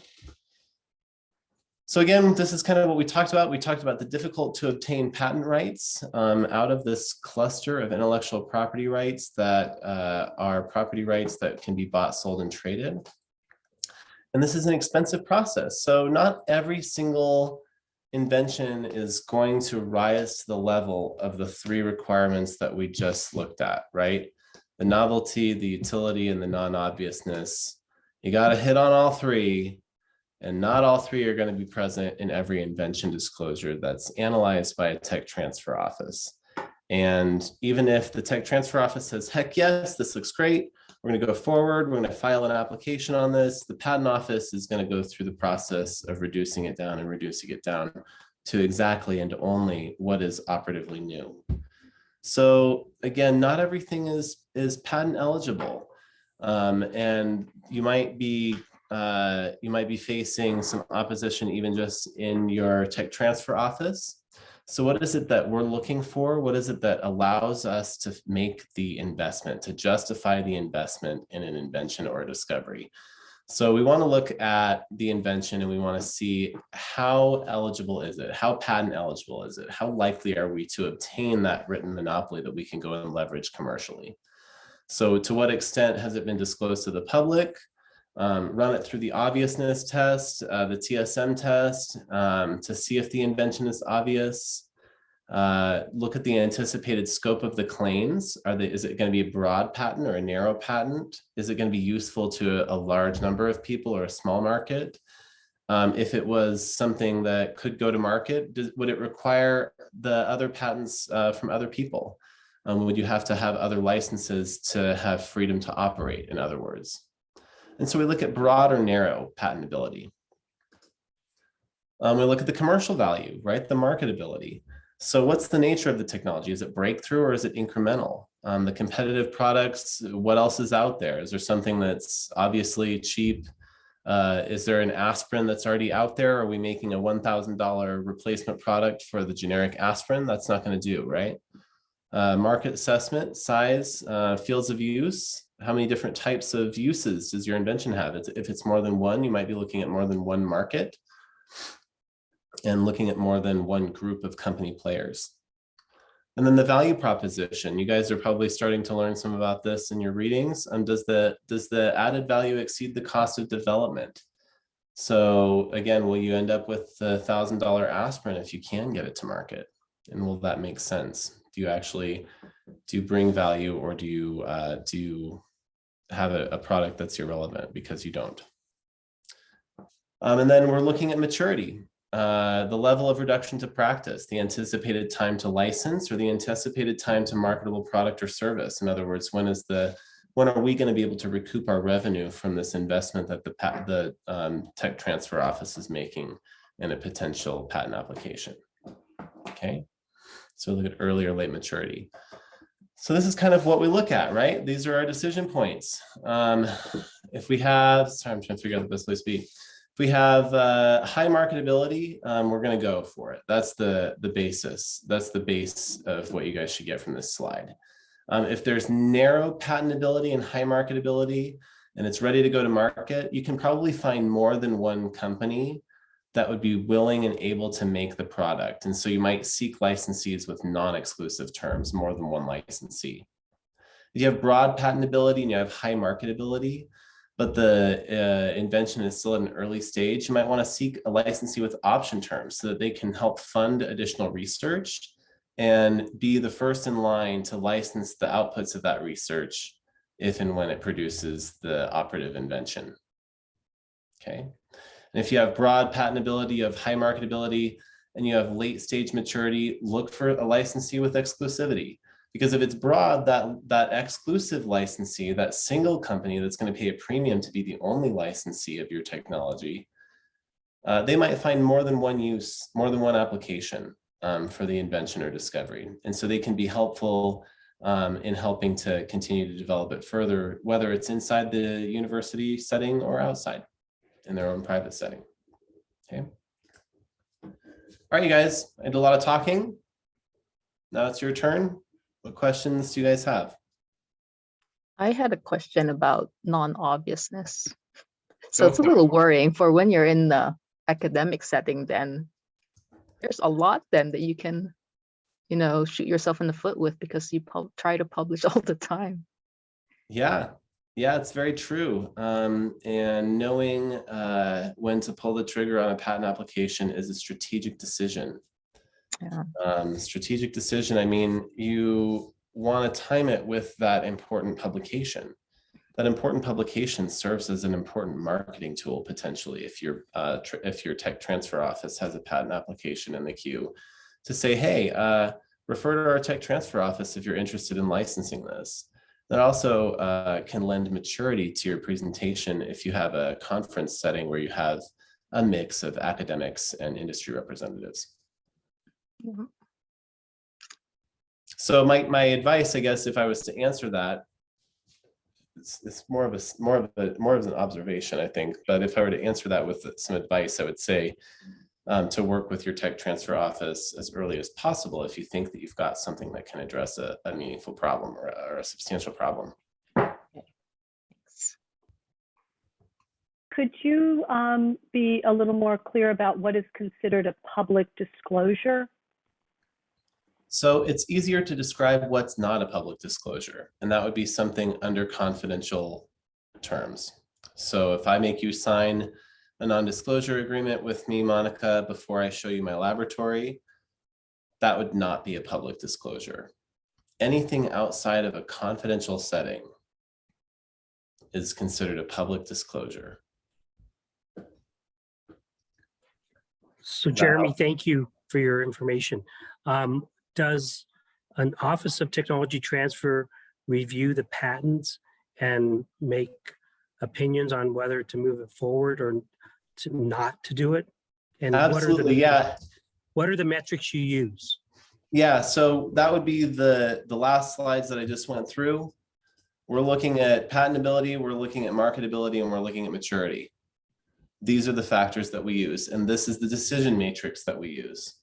So again, this is kind of what we talked about. We talked about the difficult to obtain patent rights out of this cluster of intellectual property rights that are property rights that can be bought, sold, and traded. And this is an expensive process. So not every single invention is going to rise to the level of the 3 requirements that we just looked at, right? The novelty, the utility, and the non-obviousness. You got to hit on all 3, and not all 3 are going to be present in every invention disclosure that's analyzed by a tech transfer office. And even if the tech transfer office says, heck yes, this looks great, we're going to go forward, we're going to file an application on this, the patent office is going to go through the process of reducing it down to exactly and only what is operatively new. So again, not everything is patent eligible. And you might be facing some opposition even just in your tech transfer office. So what is it that we're looking for? What is it that allows us to make the investment, to justify the investment in an invention or a discovery? So we want to look at the invention and we want to see how eligible is it? How patent eligible is it? How likely are we to obtain that written monopoly that we can go and leverage commercially? So to what extent has it been disclosed to the public? Run it through the obviousness test, the TSM test, to see if the invention is obvious. Look at the anticipated scope of the claims. Is it going to be a broad patent or a narrow patent? Is it going to be useful to a large number of people or a small market? If it was something that could go to market, would it require the other patents from other people? Would you have to have other licenses to have freedom to operate, in other words? And so we look at broad or narrow patentability. We look at the commercial value, right? The marketability. So what's the nature of the technology? Is it breakthrough or is it incremental? The competitive products, what else is out there? Is there something that's obviously cheap? Is there an aspirin that's already out there? Are we making a $1,000 replacement product for the generic aspirin? That's not going to do, right? Market assessment, size, fields of use. How many different types of uses does your invention have? If it's more than one, you might be looking at more than one market and looking at more than one group of company players. And then the value proposition. You guys are probably starting to learn some about this in your readings. Does the added value exceed the cost of development? So again, will you end up with the $1,000 aspirin if you can get it to market? And will that make sense? Do you bring value, or do you have a product that's irrelevant because you don't? And then we're looking at maturity, the level of reduction to practice, the anticipated time to license, or the anticipated time to marketable product or service. In other words, when are we going to be able to recoup our revenue from this investment that the tech transfer office is making in a potential patent application? Okay, so look at early or late maturity. So this is kind of what we look at, right? These are our decision points. If we have, sorry, I'm trying to figure out the best place to be. If we have high marketability, we're going to go for it. That's the basis. That's the base of what you guys should get from this slide. If there's narrow patentability and high marketability, and it's ready to go to market, you can probably find more than one company that would be willing and able to make the product. And so you might seek licensees with non-exclusive terms, more than one licensee. If you have broad patentability and you have high marketability, but the invention is still at an early stage, you might want to seek a licensee with option terms so that they can help fund additional research and be the first in line to license the outputs of that research if and when it produces the operative invention. Okay. And if you have broad patentability, you have high marketability, and you have late stage maturity, look for a licensee with exclusivity. Because if it's broad, that exclusive licensee, that single company that's going to pay a premium to be the only licensee of your technology, they might find more than one use, more than one application for the invention or discovery. And so they can be helpful in helping to continue to develop it further, whether it's inside the university setting or outside in their own private setting. Okay. All right, you guys, I did a lot of talking. Now it's your turn. What questions do you guys have? I had a question about non-obviousness. So it's a Go for it. little worrying for when you're in the academic setting, then there's a lot then that you can, shoot yourself in the foot with because you try to publish all the time. Yeah, it's very true. And knowing when to pull the trigger on a patent application is a strategic decision. Yeah. Strategic decision, I mean, you want to time it with that important publication. That important publication serves as an important marketing tool potentially if your tech transfer office has a patent application in the queue to say, hey, refer to our tech transfer office if you're interested in licensing this. That also can lend maturity to your presentation if you have a conference setting where you have a mix of academics and industry representatives. Yeah. So my advice, I guess, if I was to answer that, it's more of an observation, I think. But if I were to answer that with some advice, I would say to work with your tech transfer office as early as possible if you think that you've got something that can address a meaningful problem or a substantial problem. Could you be a little more clear about what is considered a public disclosure? So it's easier to describe what's not a public disclosure, and that would be something under confidential terms. So if I make you sign a non-disclosure agreement with me, Monica, before I show you my laboratory, that would not be a public disclosure. Anything outside of a confidential setting is considered a public disclosure. So Jeremy, thank you for your information. Does an Office of Technology Transfer review the patents and make opinions on whether to move it forward or not to do it? And Absolutely, what are the metrics you use? Yeah, so that would be the last slides that I just went through. We're looking at patentability, we're looking at marketability, and we're looking at maturity. These are the factors that we use, and this is the decision matrix that we use.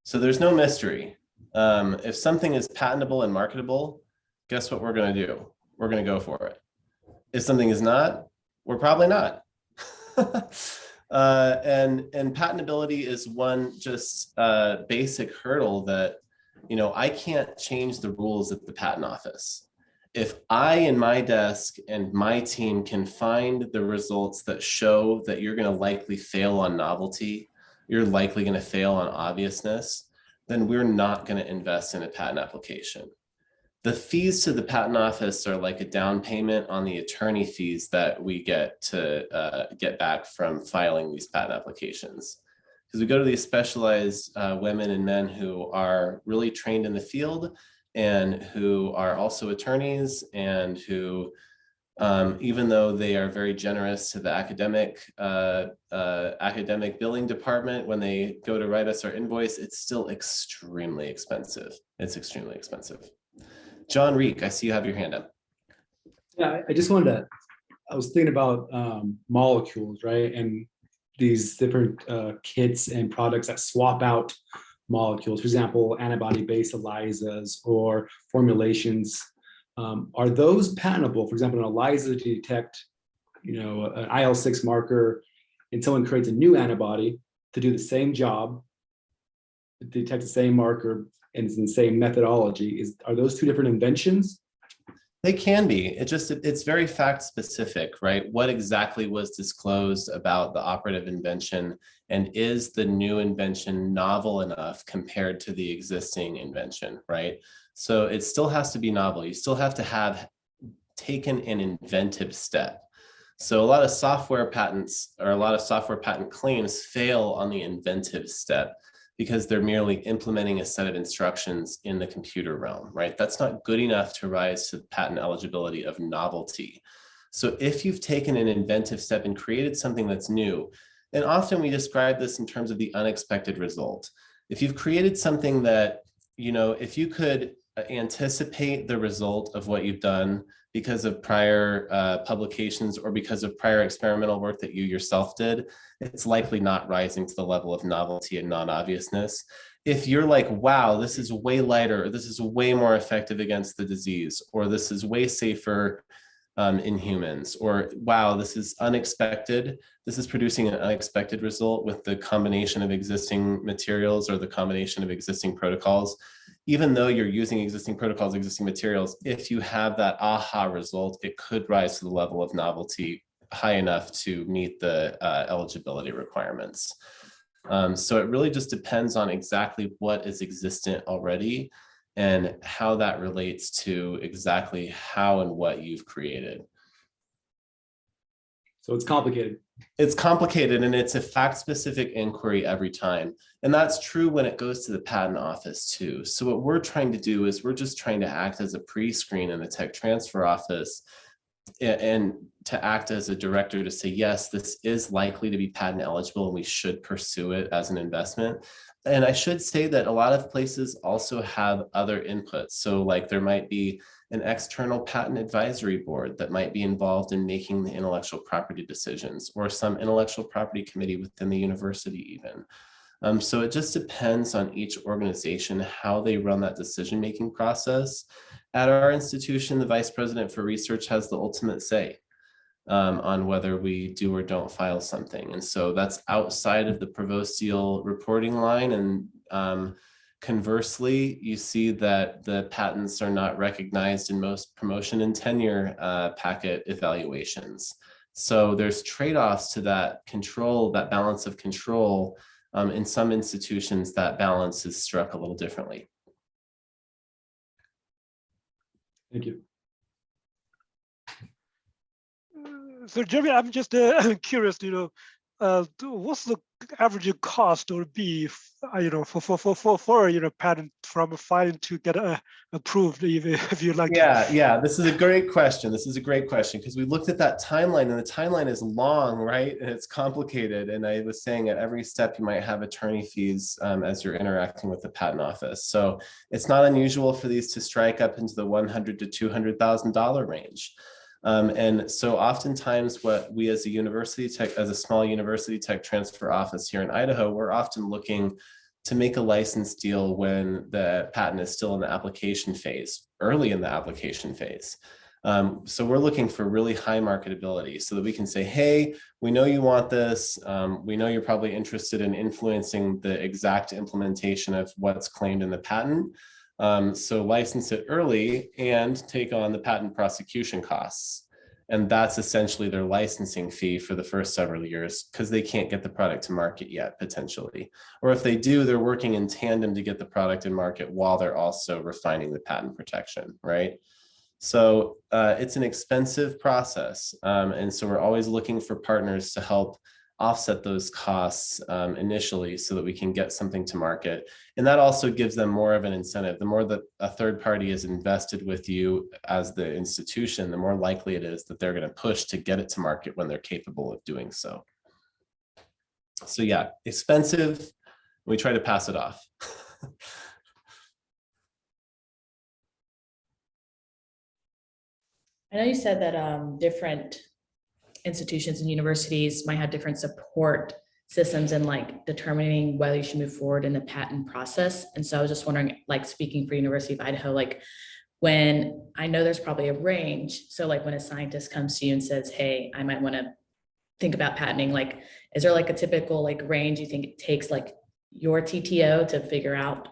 So there's no mystery. If something is patentable and marketable, guess what we're going to do? We're going to go for it. If something is not, we're probably not. And patentability is one just basic hurdle that, I can't change the rules at the patent office. If I in my desk and my team can find the results that show that you're going to likely fail on novelty, you're likely going to fail on obviousness, then we're not going to invest in a patent application. The fees to the patent office are like a down payment on the attorney fees that we get to get back from filing these patent applications. Because we go to these specialized women and men who are really trained in the field and who are also attorneys and who, even though they are very generous to the academic billing department, when they go to write us our invoice, it's still extremely expensive. It's extremely expensive. John Reek, I see you have your hand up. Yeah, I just wanted I was thinking about molecules, right? And these different kits and products that swap out molecules, for example, antibody-based ELISAs or formulations. Are those patentable? For example, an ELISA to detect, an IL-6 marker, and someone creates a new antibody to do the same job, detect the same marker, and it's in the same methodology. Are those two different inventions? They can be. It's very fact specific, right? What exactly was disclosed about the operative invention, and is the new invention novel enough compared to the existing invention, right? So it still has to be novel. You still have to have taken an inventive step. So a lot of software patents or a lot of software patent claims fail on the inventive step because they're merely implementing a set of instructions in the computer realm, right? That's not good enough to rise to patent eligibility of novelty. So if you've taken an inventive step and created something that's new, and often we describe this in terms of the unexpected result. If you've created something that, if you could anticipate the result of what you've done because of prior publications or because of prior experimental work that you yourself did, it's likely not rising to the level of novelty and non-obviousness. If you're like, wow, this is way lighter, or this is way more effective against the disease, or this is way safer in humans, or wow, this is unexpected. This is producing an unexpected result with the combination of existing materials or the combination of existing protocols. Even though you're using existing protocols, existing materials, if you have that aha result, it could rise to the level of novelty high enough to meet the eligibility requirements. So it really just depends on exactly what is existent already and how that relates to exactly how and what you've created. So it's complicated. It's complicated, and it's a fact-specific inquiry every time. And that's true when it goes to the patent office too. So what we're trying to do is we're just trying to act as a pre-screen in the tech transfer office and to act as a director to say, yes, this is likely to be patent eligible and we should pursue it as an investment. And I should say that a lot of places also have other inputs. So like there might be an external patent advisory board that might be involved in making the intellectual property decisions, or some intellectual property committee within the university even. So it just depends on each organization, how they run that decision-making process. At our institution, the vice president for research has the ultimate say on whether we do or don't file something. And so that's outside of the provostial reporting line. And conversely, you see that the patents are not recognized in most promotion and tenure packet evaluations. So there's trade-offs to that control, that balance of control. In some institutions, that balance is struck a little differently. Thank you. So Jeremy, I'm just curious, what's the average cost or be, for patent from filing to get approved, if you like? Yeah, this is a great question. This is a great question because we looked at that timeline, and the timeline is long, right? And it's complicated. And I was saying at every step you might have attorney fees as you're interacting with the patent office. So it's not unusual for these to strike up into the $100,000 to $200,000 range. And so oftentimes what we as a small university tech transfer office here in Idaho, we're often looking to make a license deal when the patent is still in the application phase, early in the application phase. So we're looking for really high marketability so that we can say, hey, we know you want this. We know you're probably interested in influencing the exact implementation of what's claimed in the patent. So license it early and take on the patent prosecution costs. And that's essentially their licensing fee for the first several years because they can't get the product to market yet, potentially. Or if they do, they're working in tandem to get the product in market while they're also refining the patent protection, right? So it's an expensive process. And so we're always looking for partners to help offset those costs initially so that we can get something to market. And that also gives them more of an incentive. The more that a third party is invested with you as the institution, the more likely it is that they're going to push to get it to market when they're capable of doing so. So yeah, expensive. We try to pass it off. I know you said that different institutions and universities might have different support systems in like determining whether you should move forward in the patent process. And so I was just wondering, like speaking for University of Idaho, like when I know there's probably a range. So like when a scientist comes to you and says, hey, I might want to think about patenting, like, is there like a typical like range you think it takes like your TTO to figure out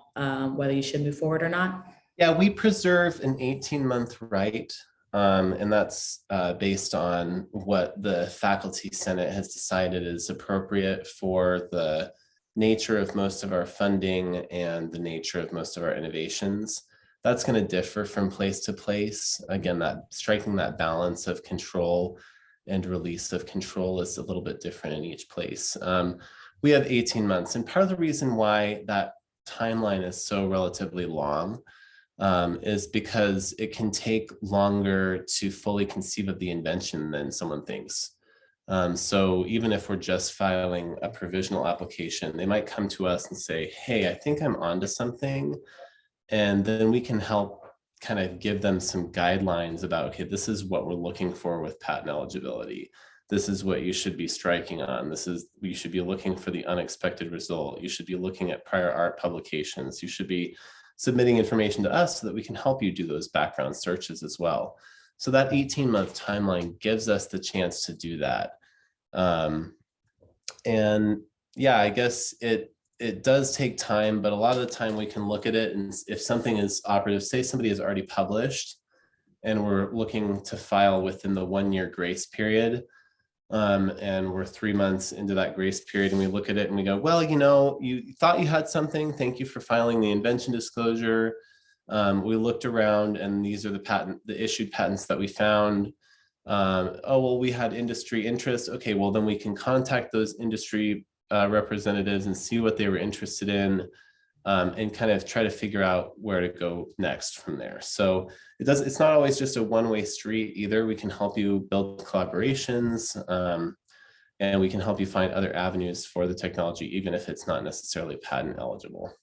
whether you should move forward or not? Yeah, we preserve an 18-month right. And that's based on what the faculty senate has decided is appropriate for the nature of most of our funding and the nature of most of our innovations. That's going to differ from place to place. Again, that striking that balance of control and release of control is a little bit different in each place. We have 18 months, and part of the reason why that timeline is so relatively long is because it can take longer to fully conceive of the invention than someone thinks. So even if we're just filing a provisional application, they might come to us and say, hey, I think I'm onto something. And then we can help kind of give them some guidelines about, okay, this is what we're looking for with patent eligibility. This is what you should be striking on. You should be looking for the unexpected result. You should be looking at prior art publications. You should be submitting information to us so that we can help you do those background searches as well. So that 18-month timeline gives us the chance to do that. And yeah, I guess it does take time, but a lot of the time we can look at it, and if something is operative, say somebody has already published and we're looking to file within the 1-year grace period, and we're 3 months into that grace period, and we look at it and we go, well, you thought you had something, thank you for filing the invention disclosure. We looked around and these are the issued patents that we found. Oh, well, we had industry interest. Okay, well, then we can contact those industry representatives and see what they were interested in, and kind of try to figure out where to go next from there. So it's not always just a one-way street either. We can help you build collaborations, and we can help you find other avenues for the technology, even if it's not necessarily patent eligible.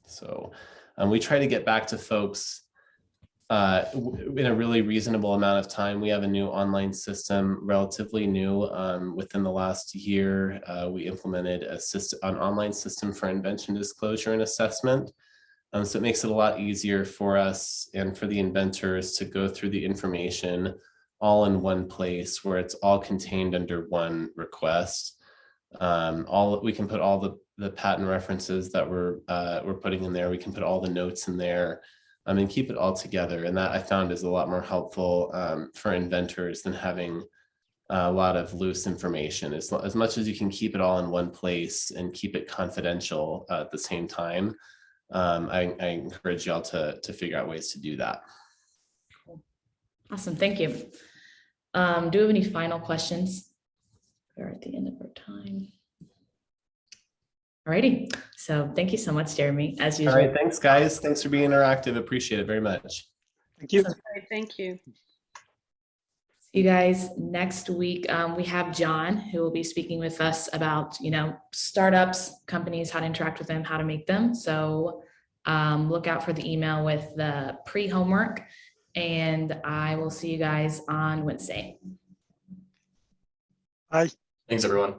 So we try to get back to folks in a really reasonable amount of time. We have a new online system, relatively new. Within the last year, we implemented an online system for invention disclosure and assessment. So it makes it a lot easier for us and for the inventors to go through the information all in one place where it's all contained under one request. We can put all the patent references that we're putting in there. We can put all the notes in there. And keep it all together. And that I found is a lot more helpful for inventors than having a lot of loose information. As much as you can keep it all in one place and keep it confidential at the same time, I encourage y'all to figure out ways to do that. Awesome, thank you. Do we have any final questions? We're at the end of our time. Alrighty, so thank you so much, Jeremy, as usual. All right, thanks guys. Thanks for being interactive. Appreciate it very much. Thank you. Thank you. See you guys next week. We have John who will be speaking with us about, startups, companies, how to interact with them, how to make them. So look out for the email with the pre-homework, and I will see you guys on Wednesday. Bye. Thanks, everyone.